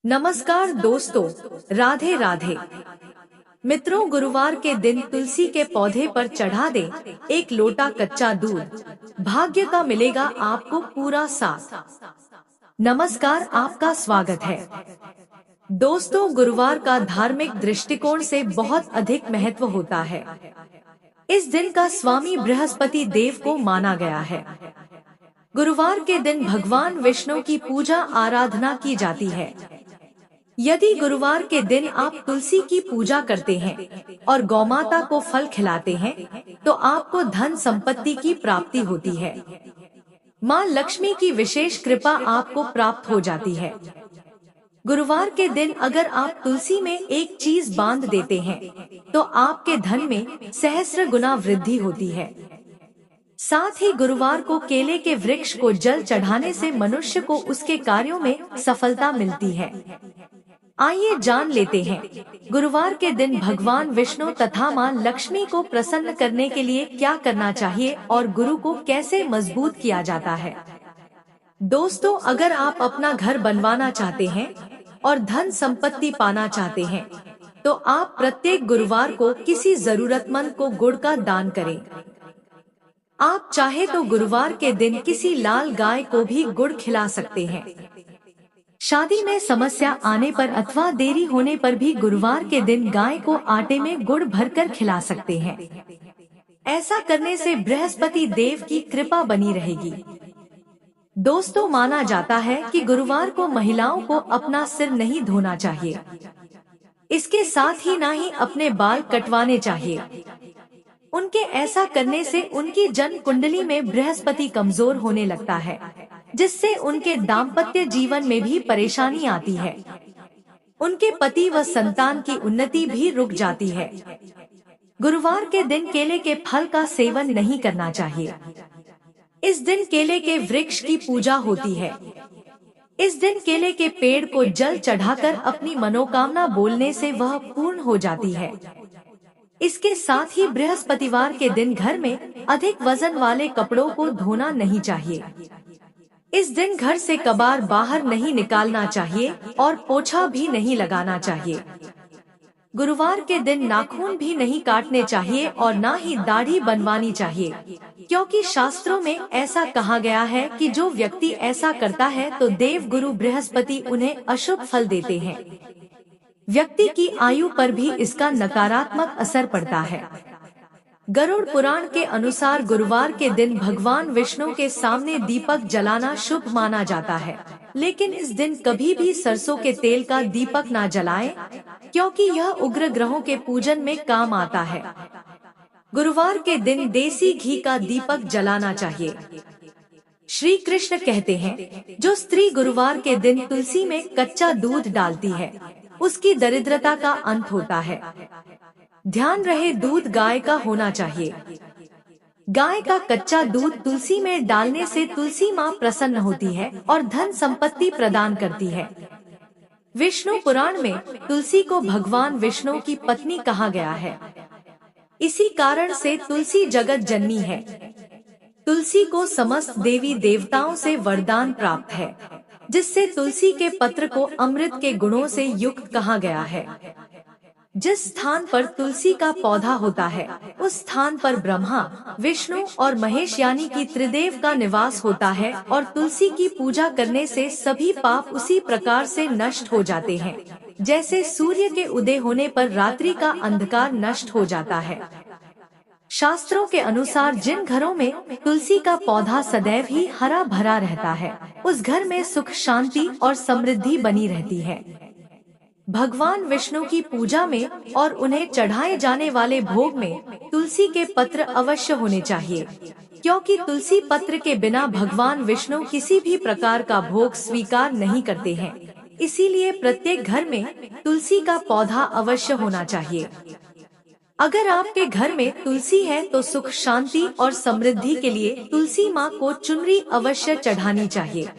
नमस्कार दोस्तों, राधे राधे। मित्रों, गुरुवार के दिन तुलसी के पौधे पर चढ़ा दें एक लोटा कच्चा दूध, भाग्य का मिलेगा आपको पूरा साथ। नमस्कार, आपका स्वागत है। दोस्तों, गुरुवार का धार्मिक दृष्टिकोण से बहुत अधिक महत्व होता है। इस दिन का स्वामी बृहस्पति देव को माना गया है। गुरुवार के दिन भगवान विष्णु की पूजा आराधना की जाती है। यदि गुरुवार के दिन आप तुलसी की पूजा करते हैं और गौमाता को फल खिलाते हैं, तो आपको धन संपत्ति की प्राप्ति होती है। माँ लक्ष्मी की विशेष कृपा आपको प्राप्त हो जाती है। गुरुवार के दिन अगर आप तुलसी में एक चीज बांध देते हैं, तो आपके धन में सहस्र गुना वृद्धि होती है। साथ ही गुरुवार को केले के वृक्ष को जल चढ़ाने से मनुष्य को उसके कार्यों में सफलता मिलती है। आइए जान लेते हैं, गुरुवार के दिन भगवान विष्णु तथा माँ लक्ष्मी को प्रसन्न करने के लिए क्या करना चाहिए और गुरु को कैसे मजबूत किया जाता है। दोस्तों, अगर आप अपना घर बनवाना चाहते हैं और धन संपत्ति पाना चाहते हैं, तो आप प्रत्येक गुरुवार को किसी जरूरतमंद को गुड़ का दान करें। आप चाहे तो गुरुवार के दिन किसी लाल गाय को भी गुड़ खिला सकते हैं। शादी में समस्या आने पर अथवा देरी होने पर भी गुरुवार के दिन गाय को आटे में गुड़ भरकर खिला सकते हैं। ऐसा करने से बृहस्पति देव की कृपा बनी रहेगी। दोस्तों, माना जाता है कि गुरुवार को महिलाओं को अपना सिर नहीं धोना चाहिए। इसके साथ ही ना ही अपने बाल कटवाने चाहिए। उनके ऐसा करने से उनकी जन्म कुंडली में बृहस्पति कमजोर होने लगता है, जिससे उनके दाम्पत्य जीवन में भी परेशानी आती है। उनके पति व संतान की उन्नति भी रुक जाती है। गुरुवार के दिन केले के फल का सेवन नहीं करना चाहिए। इस दिन केले के वृक्ष की पूजा होती है। इस दिन केले के पेड़ को जल चढ़ाकर अपनी मनोकामना बोलने से वह पूर्ण हो जाती है। इसके साथ ही बृहस्पतिवार के दिन घर में अधिक वजन वाले कपड़ों को धोना नहीं चाहिए। इस दिन घर से कबाड़ बाहर नहीं निकालना चाहिए और पोछा भी नहीं लगाना चाहिए। गुरुवार के दिन नाखून भी नहीं काटने चाहिए और ना ही दाढ़ी बनवानी चाहिए, क्योंकि शास्त्रों में ऐसा कहा गया है कि जो व्यक्ति ऐसा करता है तो देव गुरु बृहस्पति उन्हें अशुभ फल देते हैं। व्यक्ति की आयु पर भी इसका नकारात्मक असर पड़ता है। गरुड़ पुराण के अनुसार गुरुवार के दिन भगवान विष्णु के सामने दीपक जलाना शुभ माना जाता है, लेकिन इस दिन कभी भी सरसों के तेल का दीपक ना जलाएं, क्योंकि यह उग्र ग्रहों के पूजन में काम आता है। गुरुवार के दिन देसी घी का दीपक जलाना चाहिए। श्री कृष्ण कहते हैं, जो स्त्री गुरुवार के दिन तुलसी में कच्चा दूध डालती है, उसकी दरिद्रता का अंत होता है। ध्यान रहे, दूध गाय का होना चाहिए। गाय का कच्चा दूध तुलसी में डालने से तुलसी माँ प्रसन्न होती है और धन संपत्ति प्रदान करती है। विष्णु पुराण में तुलसी को भगवान विष्णु की पत्नी कहा गया है। इसी कारण से तुलसी जगत जननी है। तुलसी को समस्त देवी देवताओं से वरदान प्राप्त है, जिससे तुलसी के पत्र को अमृत के गुणों से युक्त कहा गया है। जिस स्थान पर तुलसी का पौधा होता है, उस स्थान पर ब्रह्मा, विष्णु और महेश यानी कि त्रिदेव का निवास होता है और तुलसी की पूजा करने से सभी पाप उसी प्रकार से नष्ट हो जाते हैं, जैसे सूर्य के उदय होने पर रात्रि का अंधकार नष्ट हो जाता है। शास्त्रों के अनुसार जिन घरों में तुलसी का पौधा सदैव ही हरा भरा रहता है, उस घर में सुख, शांति और समृद्धि बनी रहती है। भगवान विष्णु की पूजा में और उन्हें चढ़ाए जाने वाले भोग में तुलसी के पत्र अवश्य होने चाहिए, क्योंकि तुलसी पत्र के बिना भगवान विष्णु किसी भी प्रकार का भोग स्वीकार नहीं करते हैं। इसीलिए प्रत्येक घर में तुलसी का पौधा अवश्य होना चाहिए। अगर आपके घर में तुलसी है तो सुख, शांति और समृद्धि के लिए तुलसी माँ को चुनरी अवश्य चढ़ानी चाहिए।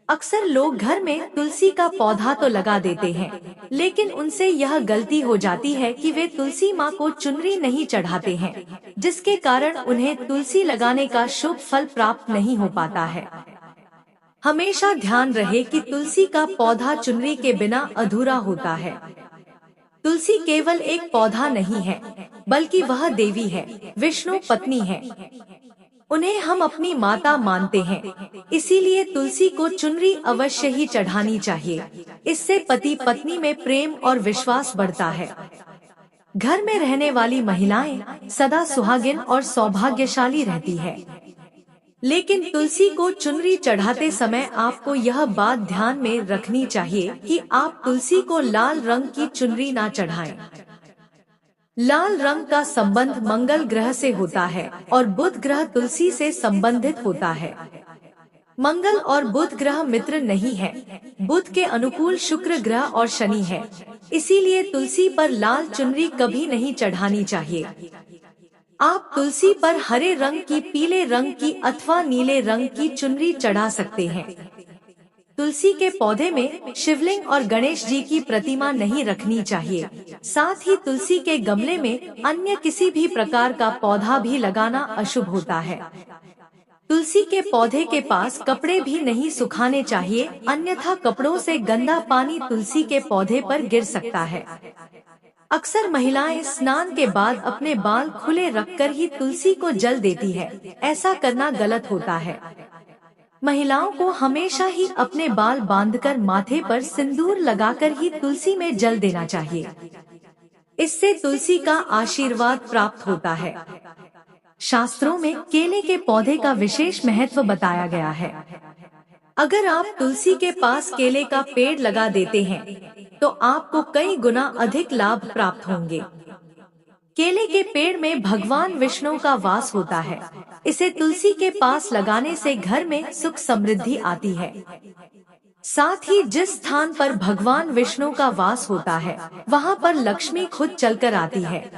अक्सर लोग घर में तुलसी का पौधा तो लगा देते हैं, लेकिन उनसे यह गलती हो जाती है कि वे तुलसी माँ को चुनरी नहीं चढ़ाते हैं, जिसके कारण उन्हें तुलसी लगाने का शुभ फल प्राप्त नहीं हो पाता है। हमेशा ध्यान रहे कि तुलसी का पौधा चुनरी के बिना अधूरा होता है। तुलसी केवल एक पौधा नहीं है, बल्कि वह देवी है, विष्णु पत्नी है। उन्हें हम अपनी माता मानते हैं, इसीलिए तुलसी को चुनरी अवश्य ही चढ़ानी चाहिए। इससे पति पत्नी में प्रेम और विश्वास बढ़ता है। घर में रहने वाली महिलाएं सदा सुहागिन और सौभाग्यशाली रहती है। लेकिन तुलसी को चुनरी चढ़ाते समय आपको यह बात ध्यान में रखनी चाहिए कि आप तुलसी को लाल रंग की चुनरी ना चढ़ाएं। लाल रंग का संबंध मंगल ग्रह से होता है और बुध ग्रह तुलसी से संबंधित होता है। मंगल और बुध ग्रह मित्र नहीं है। बुध के अनुकूल शुक्र ग्रह और शनि है। इसीलिए तुलसी पर लाल चुनरी कभी नहीं चढ़ानी चाहिए। आप तुलसी पर हरे रंग की, पीले रंग की अथवा नीले रंग की चुनरी चढ़ा सकते हैं। तुलसी के पौधे में शिवलिंग और गणेश जी की प्रतिमा नहीं रखनी चाहिए। साथ ही तुलसी के गमले में अन्य किसी भी प्रकार का पौधा भी लगाना अशुभ होता है। तुलसी के पौधे के पास कपड़े भी नहीं सुखाने चाहिए, अन्यथा कपड़ों से गंदा पानी तुलसी के पौधे पर गिर सकता है। अक्सर महिलाएं स्नान के बाद अपने बाल खुले रखकर ही तुलसी को जल देती है। ऐसा करना गलत होता है। महिलाओं को हमेशा ही अपने बाल बांधकर माथे पर सिंदूर लगाकर ही तुलसी में जल देना चाहिए। इससे तुलसी का आशीर्वाद प्राप्त होता है। शास्त्रों में केले के पौधे का विशेष महत्व बताया गया है। अगर आप तुलसी के पास केले का पेड़ लगा देते हैं, तो आपको कई गुना अधिक लाभ प्राप्त होंगे। केले के पेड़ में भगवान विष्णु का वास होता है। इसे तुलसी के पास लगाने से घर में सुख समृद्धि आती है। साथ ही जिस स्थान पर भगवान विष्णु का वास होता है, वहाँ पर लक्ष्मी खुद चलकर आती है।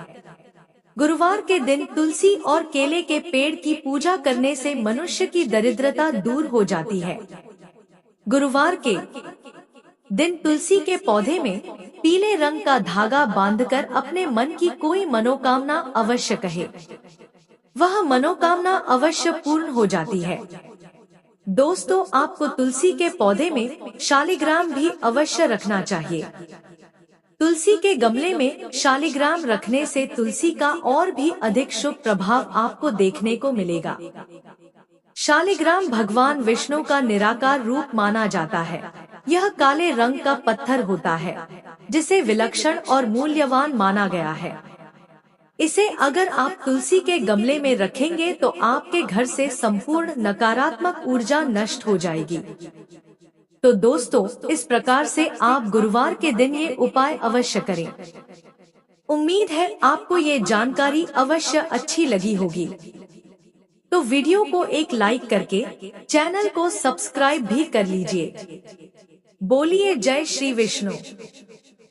गुरुवार के दिन तुलसी और केले के पेड़ की पूजा करने से मनुष्य की दरिद्रता दूर हो जाती है। गुरुवार के दिन तुलसी के पौधे में पीले रंग का धागा बांधकर अपने मन की कोई मनोकामना अवश्य कहे, वह मनोकामना अवश्य पूर्ण हो जाती है। दोस्तों, आपको तुलसी के पौधे में शालिग्राम भी अवश्य रखना चाहिए। तुलसी के गमले में शालिग्राम रखने से तुलसी का और भी अधिक शुभ प्रभाव आपको देखने को मिलेगा। शालिग्राम भगवान विष्णु का निराकार रूप माना जाता है। यह काले रंग का पत्थर होता है, जिसे विलक्षण और मूल्यवान माना गया है। इसे अगर आप तुलसी के गमले में रखेंगे तो आपके घर से संपूर्ण नकारात्मक ऊर्जा नष्ट हो जाएगी। तो दोस्तों, इस प्रकार से आप गुरुवार के दिन ये उपाय अवश्य करें। उम्मीद है आपको ये जानकारी अवश्य अच्छी लगी होगी। तो वीडियो को एक लाइक करके चैनल को सब्सक्राइब भी कर लीजिए। बोलिए जय श्री विष्णु।